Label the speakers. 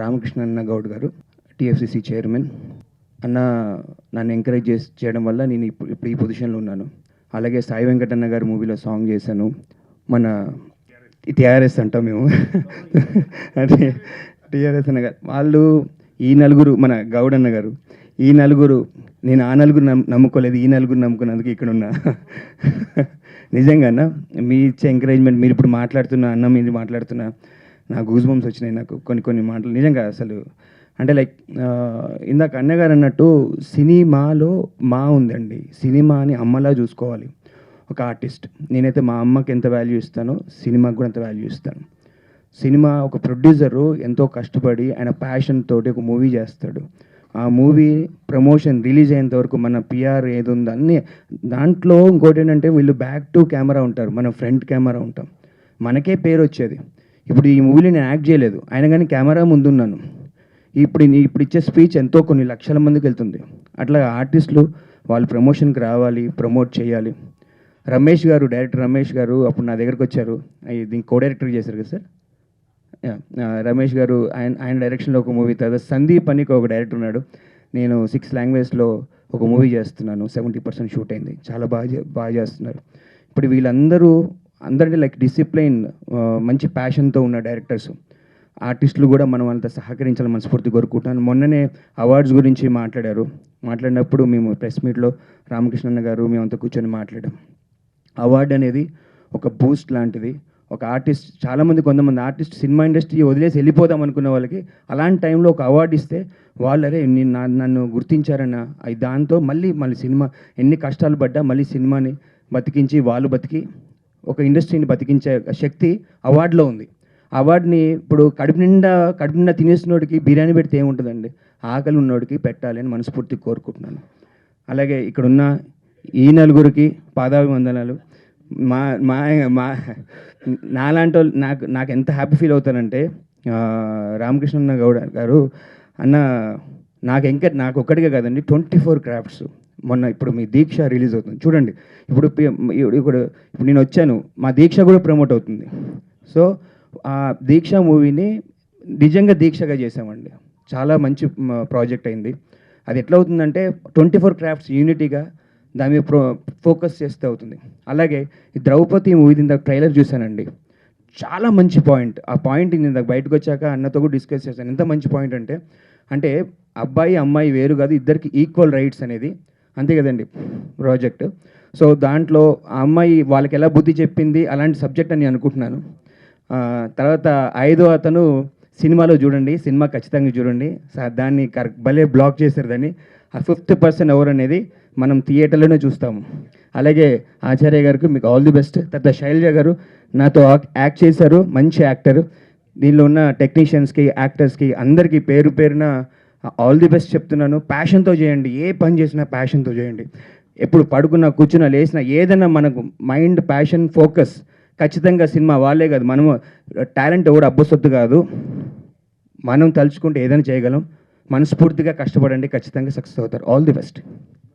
Speaker 1: రామకృష్ణ అన్న గౌడ్ గారు, TFCC chairman అన్న, నన్ను ఎంకరేజ్ చేయడం వల్ల నేను ఇప్పుడు ఈ పొజిషన్లో ఉన్నాను. అలాగే సాయి వెంకటన్న గారు మూవీలో సాంగ్ చేశాను. మన టీఆర్ఎస్ అంటాం మేము అంటే టీఆర్ఎస్ అన్న గారు వాళ్ళు, ఈ నలుగురు, మన గౌడ్ అన్న గారు, ఈ నలుగురు, నేను ఆ నలుగురు నమ్ముకోలేదు, ఈ నలుగురు నమ్ముకున్నందుకు ఇక్కడ ఉన్నా. నిజంగా అన్న, మీ ఇచ్చే ఎంకరేజ్మెంట్, మీరు ఇప్పుడు మాట్లాడుతున్నా అన్న, మీరు మాట్లాడుతున్నా, నా గూస్ బంప్స్ వచ్చినాయి నాకు కొన్ని మాటలు. నిజంగా అసలు అంటే లైక్ ఇందాక అన్నగారు అన్నట్టు సినిమాలో మా ఉందండి. సినిమాని అమ్మలా చూసుకోవాలి ఒక ఆర్టిస్ట్. నేనైతే మా అమ్మకి ఎంత వాల్యూ ఇస్తానో సినిమాకి కూడా అంత వాల్యూ ఇస్తాను. సినిమా ఒక ప్రొడ్యూసరు ఎంతో కష్టపడి ఆయన ప్యాషన్ తోటి ఒక మూవీ చేస్తాడు. ఆ మూవీ ప్రమోషన్ రిలీజ్ అయ్యేంత వరకు మన పిఆర్ ఏది ఉందో అన్నీ దాంట్లో. ఇంకోటి ఏంటంటే వీళ్ళు బ్యాక్ టు కెమెరా ఉంటారు, మనం ఫ్రంట్ కెమెరా ఉంటాం. మనకే పేరు వచ్చేది. ఇప్పుడు ఈ మూవీలో నేను యాక్ట్ చేయలేదు, అయినా కానీ కెమెరా ముందున్నాను. ఇప్పుడు ఇచ్చే స్పీచ్ ఎంతో కొన్ని లక్షల మందికి వెళ్తుంది. అట్లా ఆర్టిస్టులు వాళ్ళు ప్రమోషన్కి రావాలి, ప్రమోట్ చేయాలి. రమేష్ గారు, డైరెక్టర్ రమేష్ గారు అప్పుడు నా దగ్గరకు వచ్చారు. దీనికి కో డైరెక్టర్ చేశారు కదా సార్. రమేష్ గారు ఆయన డైరెక్షన్లో ఒక మూవీ, తర్వాత సందీప్ అని ఒక డైరెక్టర్ ఉన్నాడు. నేను 6 లాంగ్వేజ్లో ఒక మూవీ చేస్తున్నాను, 70% షూట్ అయింది. చాలా బాగా చేస్తున్నారు. ఇప్పుడు వీళ్ళందరూ అందరినీ లైక్ డిసిప్లైన్, మంచి ప్యాషన్తో ఉన్న డైరెక్టర్స్, ఆర్టిస్టులు కూడా మనం అంత సహకరించాలని మనస్ఫూర్తి కోరుకుంటున్నాను. మొన్ననే అవార్డ్స్ గురించి మాట్లాడినప్పుడు మేము ప్రెస్ మీట్లో రామకృష్ణన్న గారు మేమంతా కూర్చొని మాట్లాడాం. అవార్డు అనేది ఒక బూస్ట్ లాంటిది. ఒక ఆర్టిస్ట్, చాలామంది కొంతమంది ఆర్టిస్ట్ సినిమా ఇండస్ట్రీ వదిలేసి వెళ్ళిపోదాం అనుకున్న వాళ్ళకి అలాంటి టైంలో ఒక అవార్డు ఇస్తే వాళ్ళరే నన్ను గుర్తించారన్న దాంతో మళ్ళీ సినిమా ఎన్ని కష్టాలు పడ్డా మళ్ళీ సినిమాని బతికించి, వాళ్ళు బతికి ఒక ఇండస్ట్రీని బతికించే శక్తి అవార్డులో ఉంది. అవార్డుని ఇప్పుడు కడుపు నిండా తినేసినోడికి బిర్యానీ పెడితే ఏముంటుందండి, ఆకలి ఉన్నోడికి పెట్టాలి అని మనస్ఫూర్తిగా కోరుకుంటున్నాను. అలాగే ఇక్కడున్న ఈ నలుగురికి పాదాభివందనాలు. మా నాలాంటి వాళ్ళు నాకు ఎంత హ్యాపీ ఫీల్ అవుతానంటే, రామకృష్ణ గౌడ్ గారు అన్న, నాకు ఒక్కడికే కాదండి, 24 క్రాఫ్ట్స్. మొన్న ఇప్పుడు మీ దీక్ష రిలీజ్ అవుతుంది చూడండి. ఇప్పుడు నేను వచ్చాను, మా దీక్ష కూడా ప్రమోట్ అవుతుంది. సో ఆ దీక్ష మూవీని నిజంగా దీక్షగా చేసామండి. చాలా మంచి ప్రాజెక్ట్ అయింది. అది ఎట్లా అవుతుందంటే 24 క్రాఫ్ట్స్ యూనిటీగా దాని మీద ఫోకస్ చేస్తే అవుతుంది. అలాగే ఈ ద్రౌపది మూవీ ఇందాక ట్రైలర్ చూశానండి, చాలా మంచి పాయింట్. ఆ పాయింట్ నేను బయటకు వచ్చాక అన్నతో కూడా డిస్కస్ చేశాను. ఎంత మంచి పాయింట్ అంటే అబ్బాయి అమ్మాయి వేరు కాదు, ఇద్దరికి ఈక్వల్ రైట్స్ అనేది, అంతే కదండి ప్రాజెక్ట్. సో దాంట్లో ఆ అమ్మాయి వాళ్ళకి ఎలా బుద్ధి చెప్పింది, అలాంటి సబ్జెక్ట్ అని అనుకుంటున్నాను. తర్వాత 5వ అతను సినిమాలో చూడండి, సినిమా ఖచ్చితంగా చూడండి. దాన్ని భలే బ్లాక్ చేశారు దాన్ని. ఆ 5th పర్సన్ ఎవరు అనేది మనం థియేటర్లోనే చూస్తాము. అలాగే ఆచార్య గారికి మీకు ఆల్ ది బెస్ట్. తర్వాత శైలజ గారు నాతో యాక్ట్ చేశారు, మంచి యాక్టర్. దీనిలో ఉన్న టెక్నీషియన్స్కి, యాక్టర్స్కి అందరికీ పేరున ఆల్ ది బెస్ట్ చెప్తున్నాను. ప్యాషన్తో చేయండి, ఏ పని చేసినా ప్యాషన్తో చేయండి. ఎప్పుడు పడుకున్నా, కూర్చున్నా, లేచినా ఏదైనా మనకు మైండ్, ప్యాషన్, ఫోకస్ ఖచ్చితంగా సినిమా వాళ్ళే కాదు, మనము టాలెంట్ ఎవడు అబ్బసొత్తు కాదు. మనం తలుచుకుంటే ఏదైనా చేయగలం. మనస్ఫూర్తిగా కష్టపడండి, ఖచ్చితంగా సక్సెస్ అవుతారు. All the best.